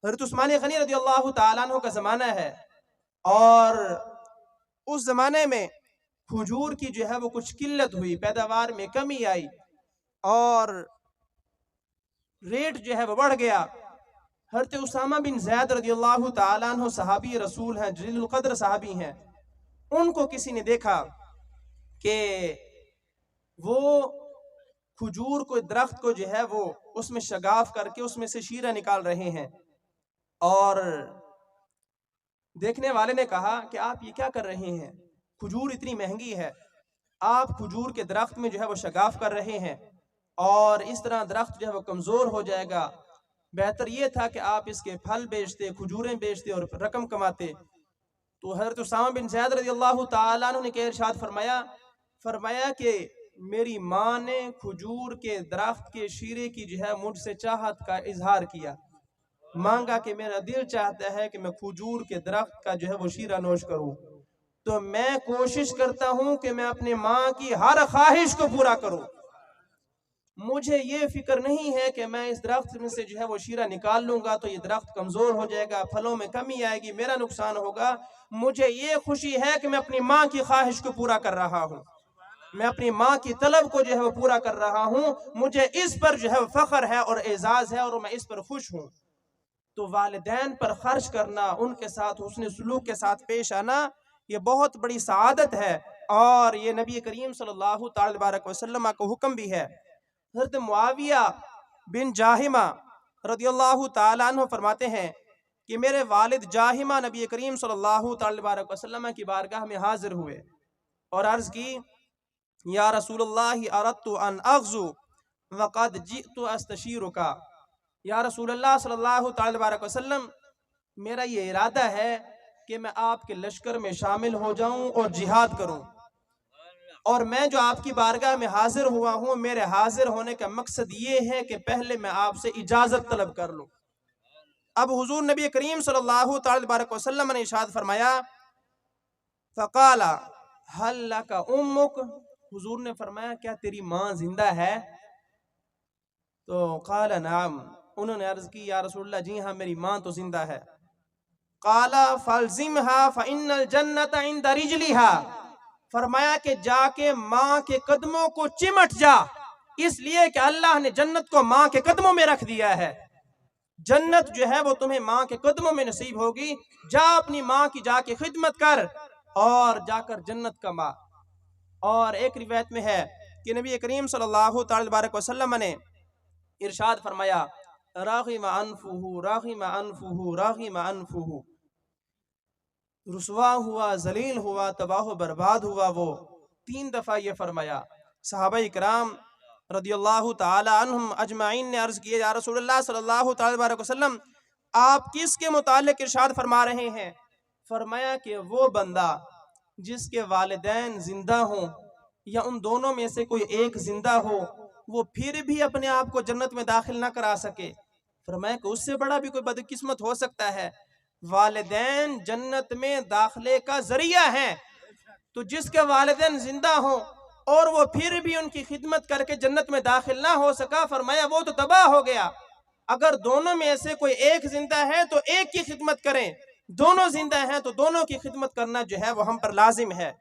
حضرت عثمان غنی رضی اللہ تعالیٰ عنہ کا زمانہ ہے، اور اس زمانے میں کھجور کی جو ہے وہ کچھ قلت ہوئی، پیداوار میں کمی آئی، اور ریٹ جو ہے وہ بڑھ گیا۔ حضرت اسامہ بن زید رضی اللہ تعالیٰ عنہ صحابی رسول ہیں، جلیل القدر صحابی ہیں، ان کو کسی نے دیکھا کہ وہ کھجور کو درخت کو جو ہے وہ اس میں شگاف کر کے اس میں سے شیرہ نکال رہے ہیں، اور دیکھنے والے نے کہا کہ آپ یہ کیا کر رہے ہیں؟ کھجور اتنی مہنگی ہے، آپ کھجور کے درخت میں جو ہے وہ شگاف کر رہے ہیں، اور اس طرح درخت جو ہے وہ کمزور ہو جائے گا، بہتر یہ تھا کہ آپ اس کے پھل بیچتے، کھجوریں بیچتے اور رقم کماتے۔ تو حضرت اسامہ بن زید رضی اللہ تعالیٰ عنہ نے کہ ارشاد فرمایا کہ میری ماں نے کھجور کے درخت کے شیرے کی جو ہے مجھ سے چاہت کا اظہار کیا، مانگا کہ میرا دل چاہتا ہے کہ میں کھجور کے درخت کا جو ہے وہ شیرہ نوش کروں، تو میں کوشش کرتا ہوں کہ میں اپنے ماں کی ہر خواہش کو پورا کروں۔ مجھے یہ فکر نہیں ہے کہ میں اس درخت میں سے جو ہے وہ شیرہ نکال لوں گا تو یہ درخت کمزور ہو جائے گا، پھلوں میں کمی آئے گی، میرا نقصان ہوگا۔ مجھے یہ خوشی ہے کہ میں اپنی ماں کی خواہش کو پورا کر رہا ہوں، میں اپنی ماں کی طلب کو جو ہے وہ پورا کر رہا ہوں، مجھے اس پر جو ہے فخر ہے اور اعزاز ہے اور میں اس پر خوش ہوں۔ تو والدین پر خرچ کرنا، ان کے ساتھ حسن سلوک کے ساتھ پیش آنا، یہ بہت بڑی سعادت ہے، اور یہ نبی کریم صلی اللہ تعالی وسلم کا حکم بھی ہے۔ حضرت معاویہ بن جاہمہ رضی اللہ تعالیٰ عنہ فرماتے ہیں کہ میرے والد جاہمہ نبی کریم صلی اللہ تعالی وسلم کی بارگاہ میں حاضر ہوئے اور عرض کی، یا رسول اللہ اردت ان اغزو وقد جئت استشیرک، یا رسول اللہ صلی اللہ تعالی وسلم، میرا یہ ارادہ ہے کہ میں آپ کے لشکر میں شامل ہو جاؤں اور جہاد کروں، اور میں جو آپ کی بارگاہ میں حاضر ہوا ہوں، میرے حاضر ہونے کا مقصد یہ ہے کہ پہلے میں آپ سے اجازت طلب کر لوں۔ اب حضور نبی کریم صلی اللہ تعالی وسلم نے ارشاد فرمایا، فقال هل لك امک، حضور نے فرمایا کیا تیری ماں زندہ ہے؟ تو قال نعم، انہوں نے عرض کی یا رسول اللہ جی ہاں میری ماں تو زندہ ہے۔ قال فالزمها فإن الجنة عند رجلها، فرمایا کہ جا کے ماں کے قدموں کو چمٹ جا، اس لیے کہ اللہ نے جنت کو ماں کے قدموں میں رکھ دیا ہے، جنت جو ہے وہ تمہیں ماں کے قدموں میں نصیب ہوگی، جا اپنی ماں کی جا کے خدمت کر اور جا کر جنت کما۔ اور ایک روایت میں ہے کہ نبی کریم صلی اللہ تعالی وسلم نے ارشاد فرمایا، راغم انفہ راغم انفہ راغم انفہ، رسوا ہوا، ذلیل ہوا، تباہ و برباد ہوا، وہ 3 دفعہ یہ فرمایا۔ صحابہ اکرام رضی اللہ تعالی عنہم اجمعین نے عرض کیا، یا رسول اللہ صلی اللہ تعالی وسلم آپ کس کے متعلق ارشاد فرما رہے ہیں؟ فرمایا کہ وہ بندہ جس کے والدین زندہ ہوں یا ان دونوں میں سے کوئی ایک زندہ ہو، وہ پھر بھی اپنے آپ کو جنت میں داخل نہ کرا سکے، فرمایا کہ اس سے بڑا بھی کوئی بدقسمت ہو سکتا ہے؟ والدین جنت میں داخلے کا ذریعہ ہیں، تو جس کے والدین زندہ ہوں اور وہ پھر بھی ان کی خدمت کر کے جنت میں داخل نہ ہو سکا، فرمایا وہ تو تباہ ہو گیا۔ اگر دونوں میں سے کوئی ایک زندہ ہے تو ایک کی خدمت کریں، دونوں زندہ ہیں تو دونوں کی خدمت کرنا جو ہے وہ ہم پر لازم ہے۔